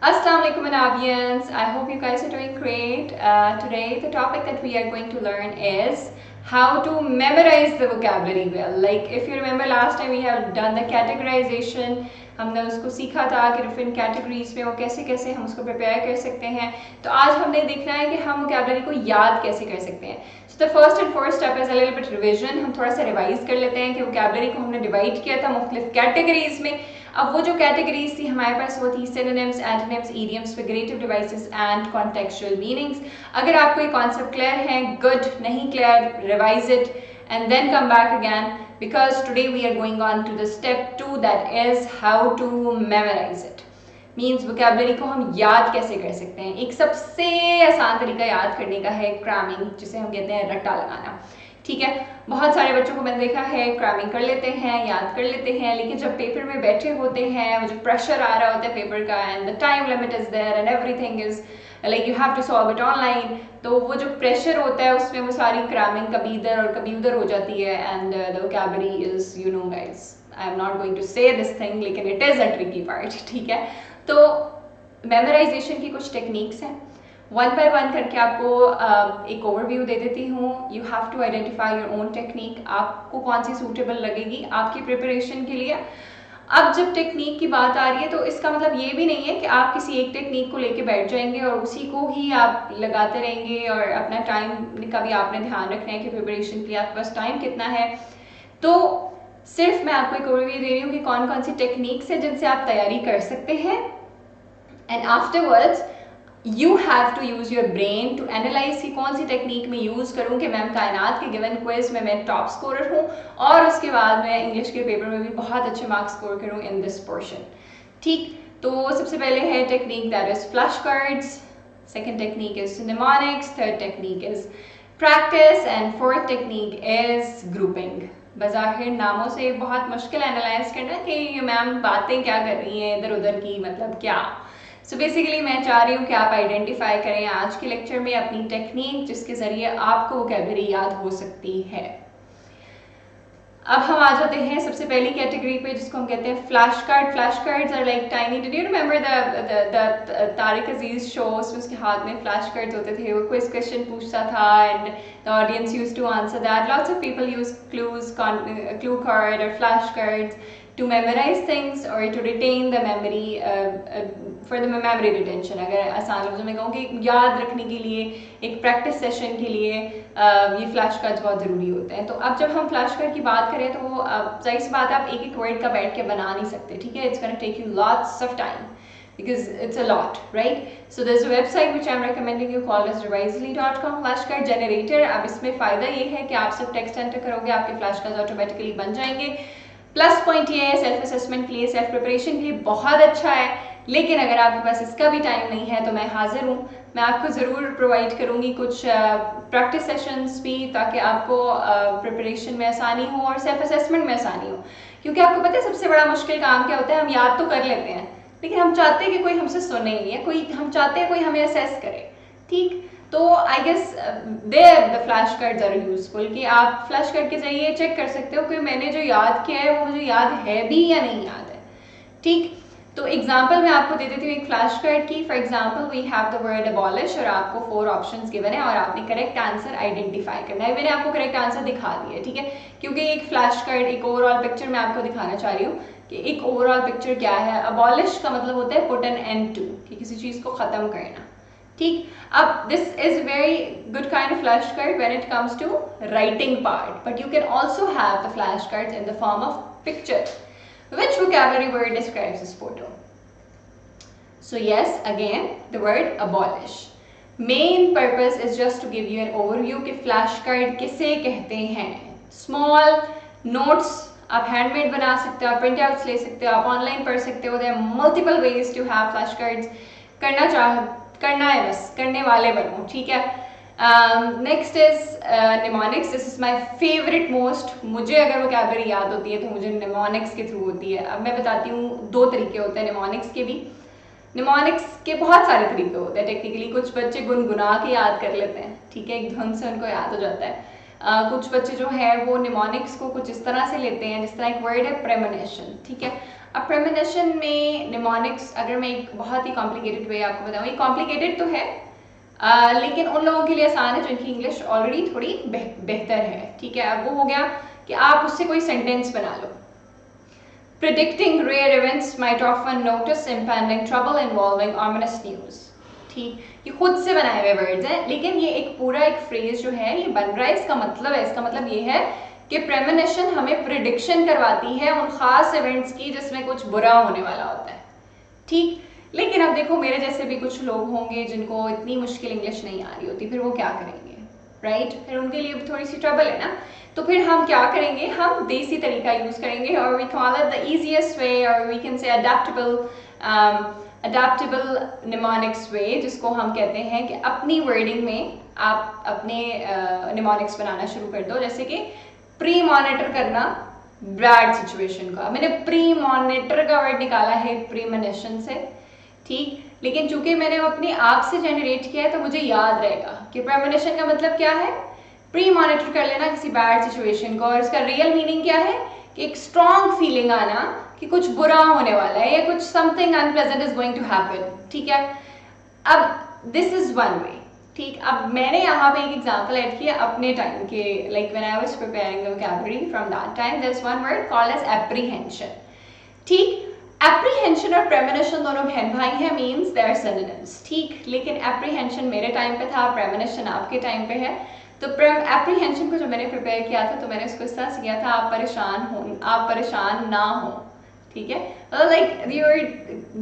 Assalamualaikum Anavians. I hope you guys are doing great. Today the topic that we are going to learn is how to memorize the vocabulary well. Like if you remember last time we have done the categorization. हमने उसको सीखा था कि different categories में वो कैसे कैसे हम उसको प्रिपेयर कर सकते हैं। तो आज हमने देखना है कि हम वोकैबुलरी को याद कैसे कर सकते हैं। So the first and first step is a little bit revision. हम थोड़ा सा रिवाइज कर लेते हैं कि वोकैबुलरी को हमने डिवाइड किया था मुख्तलिफ कैटेगरीज में। अब वो जो कैटेगरीज थी हमारे पास वो थी synonyms, antonyms, idioms, figurative devices and contextual meanings. अगर आपको ये कॉन्सेप्ट क्लियर है, गुड, नहीं clear, revise it and then come back again, because today we are going on to the step 2, that is how to memorize it. Means vocabulary को हम याद कैसे कर सकते हैं। एक सबसे आसान तरीका याद करने का है क्रैमिंग, जिसे हम कहते हैं रट्टा लगाना। ठीक है, बहुत सारे बच्चों को मैंने देखा है क्रैमिंग कर लेते हैं, याद कर लेते हैं, लेकिन जब पेपर में बैठे होते हैं, वो जो प्रेशर आ रहा होता है पेपर का, and the time limit is there and everything is like you have to solve it online, तो वो जो प्रेशर होता है उसमें वो सारी क्रैमिंग कभी इधर और कभी उधर हो जाती है। And the vocabulary is, you know guys, I am not going to say this thing, लेकिन it is a tricky part. ठीक है, तो मेमोराइजेशन की कुछ टेक्निक्स हैं, वन बाय वन करके आपको एक ओवरव्यू दे देती हूँ। You have to identify your own technique, आपको कौन सी सूटेबल लगेगी आपकी प्रिपरेशन के लिए। अब जब टेक्निक की बात आ रही है तो इसका मतलब ये भी नहीं है कि आप किसी एक टेक्निक को लेके बैठ जाएंगे और उसी को ही आप लगाते रहेंगे और अपना टाइम का भी आपने ध्यान रखना है कि प्रिपरेशन के लिए आपके पास टाइम कितना है। तो सिर्फ मैं आपको एक ओवरव्यू दे रही हूँ कि कौन कौन सी टेक्निक्स है जिनसे आप तैयारी कर सकते हैं, and afterwards you have to use your brain to analyse कि कौन सी टेक्निक में यूज करूं कि मैम कायनात के गिवन क्विज में मैं टॉप स्कोरर हूं और उसके बाद मैं इंग्लिश के पेपर में भी बहुत अच्छे मार्क्स स्कोर करूं इन दिस पोर्शन। ठीक, तो सबसे पहले है technique that is flash cards, second technique is mnemonics, third technique is practice and fourth technique is grouping. बज़ाहिर नामों से बहुत मुश्किल एनालाइज करना कि ये मैम बातें क्या कर रही हैं इधर उधर की, मतलब क्या। सो बेसिकली मैं चाह रही हूँ कि आप आइडेंटिफाई करें आज के लेक्चर में अपनी टेक्निक जिसके ज़रिए आपको वोकैबुलरी याद हो सकती है। अब हम आ जाते हैं सबसे पहली कैटेगरी पे जिसको हम कहते हैं flash card. Flash cards are like tiny, did you remember the Tariq Aziz show, उसमें उसके हाथ में फ्लैश कार्ड्स होते थे, वो क्विज क्वेश्चन पूछता था and the audience used to answer that. Lots of people use clue card और flash cards to memorize things or to retain the memory for the memory retention। अगर आसान लफ्ज़ों में कहूँ कि याद रखने के लिए, एक प्रैक्टिस सेशन के लिए ये फ्लैश कार्ड्स बहुत ज़रूरी होते हैं। तो अब जब हम फ्लैश कार्ड की बात करें तो जाहिर सी बात है आप एक एक वर्ड का बैठ के बना नहीं सकते। ठीक है, it's gonna take you lots of time because it's a lot, right? So there's a website which I'm recommending you called as revisely.com, flashcard generator। अब इसमें फ़ायदा ये है कि आप सब टेक्स्ट एंटर करोगे, आपके फ्लैश कार्ड्स ऑटोमेटिकली बन जाएंगे। प्लस पॉइंट ये है सेल्फ असेसमेंट के लिए, सेल्फ प्रिपरेशन के लिए बहुत अच्छा है, लेकिन अगर आपके पास इसका भी टाइम नहीं है तो मैं हाजिर हूँ, मैं आपको ज़रूर प्रोवाइड करूँगी कुछ प्रैक्टिस सेशंस भी, ताकि आपको प्रिपरेशन में आसानी हो और सेल्फ असेसमेंट में आसानी हो। क्योंकि आपको पता है सबसे बड़ा मुश्किल काम क्या होता है, हम याद तो कर लेते हैं लेकिन हम चाहते हैं कि कोई हमसे सुने ही, या कोई हम चाहते हैं कोई हमें असेस करे। ठीक, तो I guess there the flash cards are useful कि आप फ्लैश कार्ड के जरिए चेक कर सकते हो कि मैंने जो याद किया है वो मुझे याद है भी या नहीं याद है। ठीक, तो एग्जांपल मैं आपको दे देती हूँ एक फ्लैश कार्ड की। For example we have the word abolish और आपको 4 ऑप्शंस गिवन है और आपने करेक्ट आंसर आइडेंटिफाई करना है। मैंने आपको करेक्ट आंसर दिखा दिया है, ठीक है, क्योंकि एक फ्लैश कार्ड, एक ओवरऑल पिक्चर मैं आपको दिखाना चाह रही हूँ कि एक ओवरऑल पिक्चर क्या है। अबॉलिश का मतलब होता है पुट एन एंड टू, कि किसी चीज़ को ख़त्म करना। ठीक, अब this is very good kind of flash card when it comes to writing part, but you can also have the flash cards in the form of picture. Which vocabulary word describes this photo? So yes, again the word abolish. Main purpose is just to give you an overview कि flash card किसे कहते हैं। Small notes आप handmade बना सकते हो, आप print outs ले सकते हो, आप ऑनलाइन पढ़ सकते हो। There are multiple ways to have flash cards. करना है, बस करने वाले बनो। ठीक है, next is mnemonics. This is my favourite most. मुझे अगर वोकैबुलरी याद होती है तो मुझे निमोनिक्स के थ्रू होती है। अब मैं बताती हूँ, 2 तरीके होते हैं निमोनिक्स के भी। निमोनिक्स के बहुत सारे तरीके होते हैं टेक्निकली। कुछ बच्चे गुनगुना के याद कर लेते हैं, ठीक है, एक धुन से उनको याद हो जाता है। कुछ बच्चे जो है वो निमोनिक्स को कुछ इस तरह से लेते हैं जिस तरह एक वर्ड है प्रेमोनिशन। ठीक है, अब प्रेमोनिशन में निमोनिक्स, अगर मैं एक बहुत ही कॉम्प्लिकेटेड वे आपको बताऊँ, ये कॉम्प्लिकेटेड तो है लेकिन उन लोगों के लिए आसान है जिनकी इंग्लिश ऑलरेडी थोड़ी बेहतर है, ठीक है। अब वो हो गया कि आप उससे कोई सेंटेंस बना लो। Predicting rare events might often notice impending trouble involving ominous news। ठीक, ये खुद से बनाए हुए वर्ड्स हैं, लेकिन ये एक पूरा एक फ्रेज जो है ये बन रहा है। इसका मतलब है, इसका मतलब ये है कि प्रेमोनिशन हमें प्रिडिक्शन करवाती है उन खास इवेंट्स की जिसमें कुछ बुरा होने वाला होता है, ठीक। लेकिन अब देखो, मेरे जैसे भी कुछ लोग होंगे जिनको इतनी मुश्किल इंग्लिश नहीं आ रही होती, फिर वो क्या करेंगे, राइट? फिर उनके लिए भी थोड़ी सी ट्रबल है ना। तो फिर हम क्या करेंगे, हम देसी तरीका यूज करेंगे, और we call it the easiest way, और we can say adaptable mnemonics way, जिसको हम कहते हैं कि अपनी वर्डिंग में आप अपने निमोनिक्स बनाना शुरू कर दो। जैसे कि प्री मॉनिटर करना बैड सिचुएशन का, मैंने प्री मॉनिटर का वर्ड निकाला है प्रीमोनिशन से, ठीक। लेकिन चूंकि मैंने अपनी आप से जनरेट किया है तो मुझे याद रहेगा कि प्रेमोनिशन का मतलब क्या है, प्री मॉनिटर कर लेना किसी बैड सिचुएशन को। और इसका रियल मीनिंग क्या है कि एक स्ट्रॉन्ग फीलिंग आना कि कुछ बुरा होने वाला है या कुछ something unpleasant is going to happen, ठीक है। अब दिस इज वन वे, ठीक। अब मैंने यहाँ पे एक एग्जांपल ऐड किया अपने टाइम के, like when I was preparing the vocabulary from that time, there is one word called as apprehension, ठीक। एप्रीहेंशन और प्रेमोनिशन दोनों बहन भाई हैं, मीन्स दे आर सिनोनिम्स, ठीक। लेकिन एप्रीहेंशन मेरे टाइम पे था, प्रेमोनिशन आपके टाइम पे है। तो एप्रीहेंशन को जब मैंने प्रिपेयर किया था तो मैंने उसको इस तरह से किया था, आप परेशान ना हो, ठीक है। Like you are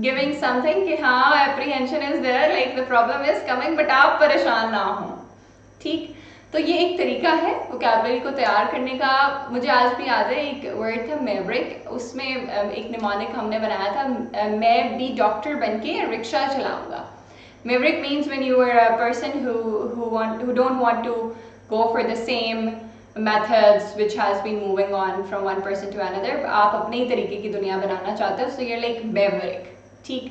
giving something कि हाँ apprehension is there, like the problem is coming, but आप परेशान ना हो, ठीक। तो ये एक तरीका है वोकैबुलरी को तैयार करने का। मुझे आज भी याद है एक वर्ड था मेवरिक, उसमें एक निमोनिक हमने बनाया था, मैं भी डॉक्टर बनके रिक्शा चलाऊंगा। Maverick means when you are a person who don't want to go for the same methods which has been moving on from one person to another, आप अपने ही तरीके की दुनिया बनाना चाहते हो, so you're like Maverick, ठीक।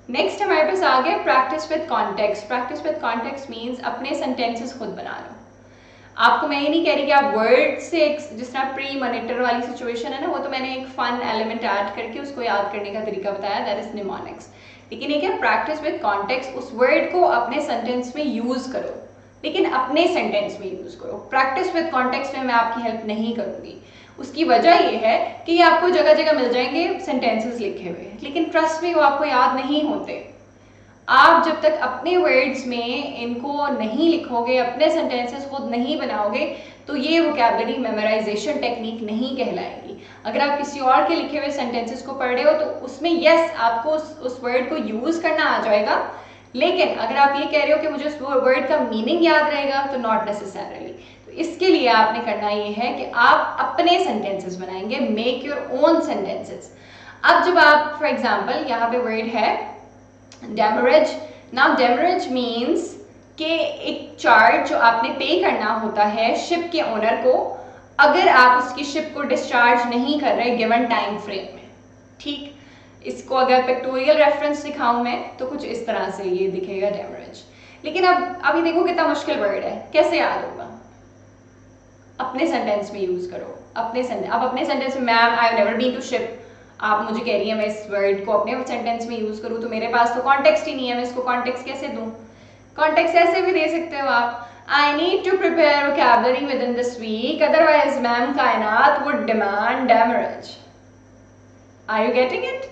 Next हमारे पास आ गया practice with context. Practice with context means अपने सेंटेंसेस खुद बना लो। आपको मैं ये नहीं कह रही कि आप वर्ड से, जिस तरह प्री मॉनिटर वाली सिचुएशन है ना, वो तो मैंने एक फन एलिमेंट ऐड करके उसको याद करने का तरीका बताया, दैट इज निमोनिक्स। लेकिन ये क्या, प्रैक्टिस विद कॉन्टेक्स्ट, उस वर्ड को अपने सेंटेंस में यूज करो, लेकिन अपने सेंटेंस में यूज करो। प्रैक्टिस विद कॉन्टेक्स्ट में मैं आपकी हेल्प नहीं करूंगी। उसकी वजह ये है कि ये आपको जगह जगह मिल जाएंगे सेंटेंसेस लिखे हुए, लेकिन ट्रस्ट में वो आपको याद नहीं होते। आप जब तक अपने वर्ड्स में इनको नहीं लिखोगे, अपने सेंटेंसेस खुद नहीं बनाओगे, तो ये वोकैबुलरी मेमोराइजेशन टेक्निक नहीं कहलाएगी। अगर आप किसी और के लिखे हुए सेंटेंसेस को पढ़ रहे हो तो उसमें यस आपको उस वर्ड को यूज करना आ जाएगा, लेकिन अगर आप ये कह रहे हो कि मुझे उस वर्ड का मीनिंग याद रहेगा, तो नॉट नेसेसरली। तो इसके लिए आपने करना ये है कि आप अपने सेंटेंसेस बनाएंगे, मेक योर ओन सेंटेंसेस। अब जब आप फॉर एग्जाम्पल यहाँ पे वर्ड है डेमरेज। नाउ डेमरेज मीन्स कि एक चार्ज जो आपने पे करना होता है शिप के ओनर को, अगर आप उसकी शिप को डिस्चार्ज नहीं कर रहे गिवन टाइम फ्रेम में, ठीक। इसको अगर पिक्टोरियल रेफरेंस दिखाऊं मैं तो कुछ इस तरह से ये दिखेगा डेमरेज। लेकिन अब अभी देखो कितना मुश्किल वर्ड है, कैसे याद होगा? अपने सेंटेंस में यूज करो, अपने सेंटेंस में ma'am I have never been to ship, आप मुझे कह रही हैं मैं इस वर्ड को अपने सेंटेंस में यूज करूं, तो मेरे पास तो कॉन्टेक्स्ट ही नहीं है, मैं इसको कॉन्टेक्स्ट कैसे दूं? कॉन्टेक्स्ट ऐसे भी दे सकते हो आप, I need to prepare vocabulary within this week, otherwise ma'am Kainat would demand demurrage. Are you getting it?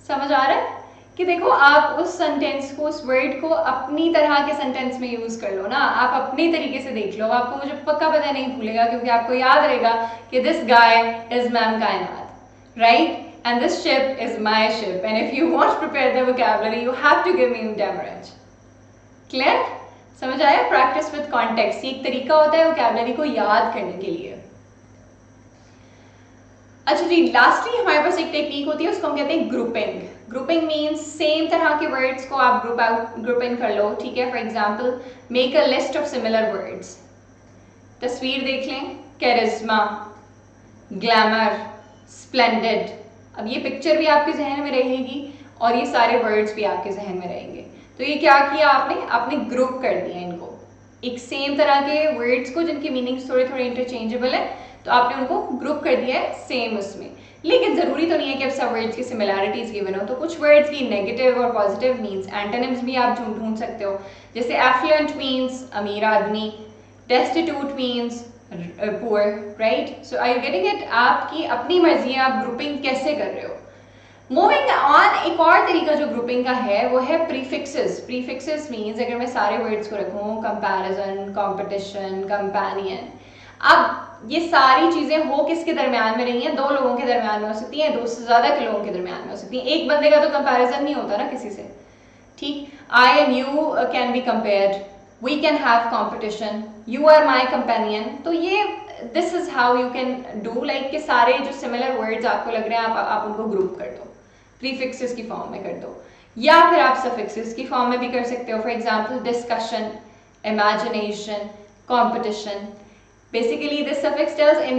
समझ आ रहा है कि देखो आप उस सेंटेंस को, उस वर्ड को अपनी तरह के सेंटेंस में यूज कर लो ना, आप अपनी तरीके से देख लो, आपको मुझे पक्का पता नहीं भूलेगा, क्योंकि आपको याद रहेगा कि दिस गाय इज मैम कायनात, right? And this ship is my ship. And if you want to prepare the vocabulary, you have to give me demerage. Clear? समझ आया? Practice with context ये एक तरीका होता है vocabulary को याद करने के लिए। अच्छा जी, लास्टली हमारे पास एक टेक्निक होती है, उसको हम कहते हैं ग्रुपिंग। ग्रुपिंग मीन्स सेम तरह के वर्ड्स को आप ग्रुप इन कर लो, ठीक है। For example, make a list of similar words. तस्वीर देख लें, कैरिज्मा, ग्लैमर, स्प्लेंडेड। अब ये पिक्चर भी आपके जहन में रहेगी और ये सारे वर्ड्स भी आपके जहन में रहेंगे। तो ये क्या किया आपने ग्रुप कर दिया इनको, एक सेम तरह के वर्ड्स को जिनकी मीनिंग्स थोड़े थोड़े इंटरचेंजेबल है, तो आपने उनको ग्रुप कर दिया है सेम उसमें। लेकिन ज़रूरी तो नहीं है कि अब सब वर्ड्स की सिमिलैरिटीज़ गिवन हो, तो कुछ वर्ड्स की नेगेटिव और पॉजिटिव मीन्स एंटोनिम्स भी आप ढूंढ सकते हो। जैसे एफ्लुएंट मीन्स अमीर आदमी, destitute means poor, right? So are you getting it? आपकी अपनी मर्जी है आप ग्रुपिंग कैसे कर रहे हो। मूविंग ऑन, एक और तरीका जो ग्रुपिंग का है वो है प्रीफिक्सेस। प्रीफिक्सेस मीन्स अगर मैं सारे वर्ड्स को रखूँ, कंपैरिजन, कंपटीशन, कंपेनियन, अब ये सारी चीजें हो किसके दरमियान में रही हैं? दो लोगों के दरमियान में हो सकती हैं, दो से ज्यादा के लोगों के दरमियान में हो सकती हैं। एक बंदे का तो कंपैरिजन नहीं होता ना किसी से, ठीक? I and you can be compared, we can have competition, you are my companion. तो ये this is how you can do, like कि सारे जो सिमिलर वर्ड्स आपको लग रहे हैं आप उनको ग्रुप कर दो, प्रीफिक्सेस की फॉर्म में कर दो, या फिर आप सफिक्सेस की फॉर्म में भी कर सकते हो। For example discussion, imagination, competition. Basically, this suffix tells in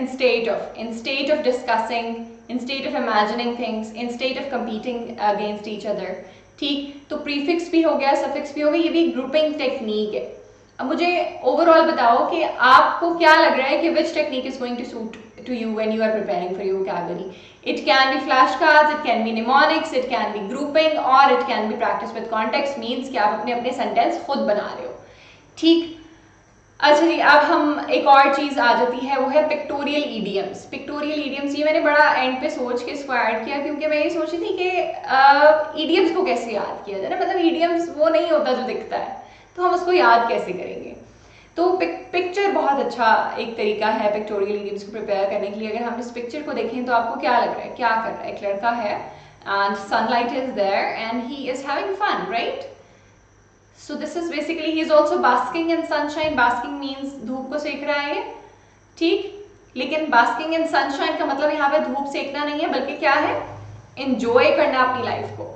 state of discussing, in state of imagining things, in state of competing against each other. ठीक, तो प्रीफिक्स भी हो गया, सफिक्स भी हो गया, ये भी ग्रुपिंग टेक्निक है। अब मुझे ओवरऑल बताओ कि आपको क्या लग रहा है कि which technique is going to suit to you when you are preparing for your vocabulary. It can be flash cards, it can be mnemonics, it can be grouping, और it can be practice with context, means कि आप अपने अपने sentence खुद बना रहे हो, ठीक? अच्छा जी, अब हम एक और चीज़ आ जाती है, वो है पिक्टोरियल ईडियम्स। पिक्टोरियल ईडियम्स ये मैंने बड़ा एंड पे सोच के इसको ऐड किया, क्योंकि मैं ये सोच रही थी कि ईडियम्स को कैसे याद किया जाए ना, मतलब ईडियम्स वो नहीं होता जो दिखता है, तो हम उसको याद कैसे करेंगे। तो पिक्चर बहुत अच्छा एक तरीका है पिक्टोरियल ईडियम्स को प्रिपेयर करने के लिए। अगर हम इस पिक्चर को देखें तो आपको क्या लग रहा है, क्या कर रहा है? एक लड़का है and sunlight is there and he is having fun, right? So this is basically he is also basking in sunshine. Basking means धूप को सेक रहा है, ठीक? लेकिन basking in sunshine का मतलब यहाँ पे धूप सेकना नहीं है, बल्कि क्या है? Enjoy करना अपनी लाइफ को।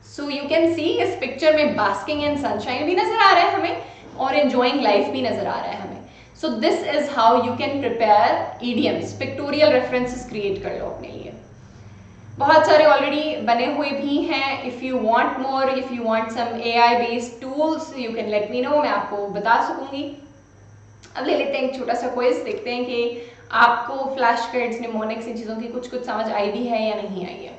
So you can see इस पिक्चर में basking in sunshine भी नजर आ रहा है हमें, और enjoying life भी नजर आ रहा है हमें। So this is how you can prepare idioms. Pictorial references create कर लो अपने लिए। बहुत सारे ऑलरेडी बने हुए भी हैं। If you want more, if you want some AI based tools, you can let me know, मैं आपको बता सकूंगी। अब ले लेते हैं एक छोटा सा क्विज, देखते हैं कि आपको फ्लैश कार्ड्स, निमोनिक्स, इन चीज़ों की कुछ समझ आई भी है या नहीं आई है।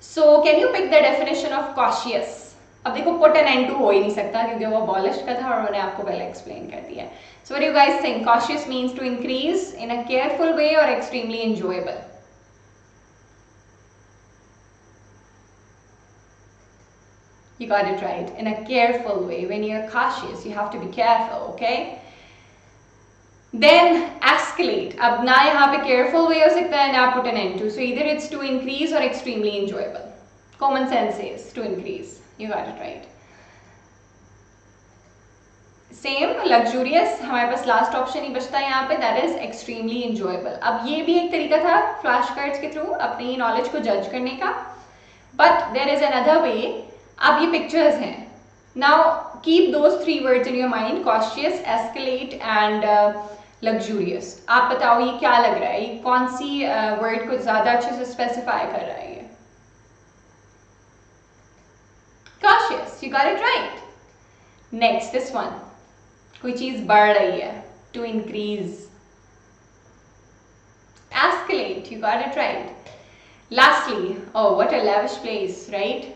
So can you pick the definition of cautious? अब देखो पुट एन एंड टू हो ही नहीं सकता क्योंकि वो अबॉलिश का था और मैंने आपको पहले एक्सप्लेन कर दिया। So what do you guys think? Cautious means to increase in a careful way और extremely enjoyable. You got it right. In a careful way. When you're cautious, you have to be careful, okay? Then escalate. अब ना यहाँ पे careful way हो सकता है, ना put an end to. So either it's to increase or extremely enjoyable. Common sense says to increase. You got it right. Same, luxurious. हमारे पास last option ही बचता है यहाँ पे, that is extremely enjoyable. अब ये भी एक तरीका था flash cards के थ्रू अपनी knowledge को judge करने का. But there is another way. अब ये पिक्चर्स हैं। Now keep those 3 words in your mind, cautious, escalate and luxurious. आप बताओ ये क्या लग रहा है, ये कौन सी वर्ड को ज्यादा अच्छे से स्पेसिफाई कर रहा है? ये cautious, you got it right. Next this one, कोई चीज बढ़ रही है, to increase. Escalate, you got it right. Lastly, oh what a lavish place, right?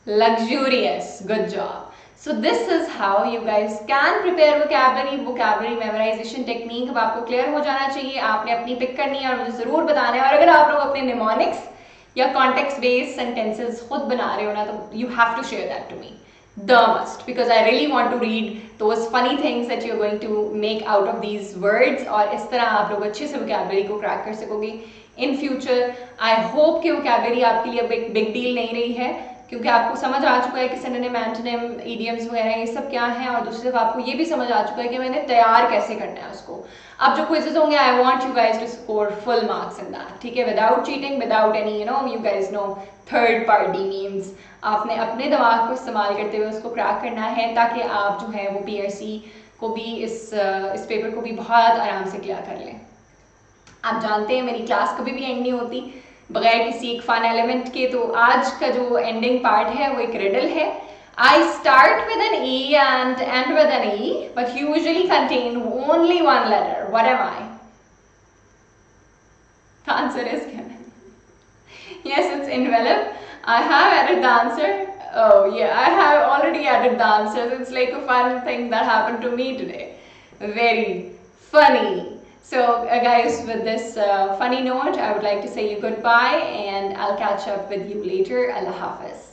Luxurious, good job. So this is how you guys can prepare vocabulary memorization technique। अब आपको clear हो जाना चाहिए, आपने अपनी पिक करनी है और मुझे जरूर बताना है। और अगर आप लोग अपने निमोनिक्स या कॉन्टेक्स्ट बेस्ड सेंटेंसेस खुद बना रहे हो ना, तो you have to share that to me, the must, because I really want to read those funny things that you are going to make out of these words, और इस तरह आप लोग अच्छे से vocabulary को क्रैक कर सकोगे इन फ्यूचर। आई होप कि vocabulary आपके लिए अब एक बिग डील नहीं रही है, क्योंकि आपको समझ आ चुका है कि सिनोनिम, एंटोनिम, इडियम्स वगैरह ये सब क्या है, और दूसरी तरफ आपको ये भी समझ आ चुका है कि मैंने तैयार कैसे करना है उसको। अब जो क्विजेस होंगे, I want you guys to score full marks in that, ठीक है? Without cheating, without any you guys no third party means. आपने अपने दिमाग को इस्तेमाल करते हुए उसको क्रैक करना है, ताकि आप जो है वो PRC को भी इस पेपर को भी बहुत आराम से क्लियर कर लें। आप जानते हैं मेरी क्लास कभी भी एंड नहीं होती बगैर किसी एक फन एलिमेंट के, तो आज का जो एंडिंग पार्ट है वो एक रिडल है। I start with an E and end with an E, but usually contain only one letter. What am I? The answer is given. Yes, it's envelope. I have added the answer. Oh yeah, I have already added the answers. It's like a fun thing that happened to me today. Very funny. So guys, with this funny note, I would like to say you goodbye and I'll catch up with you later. Allah Hafiz.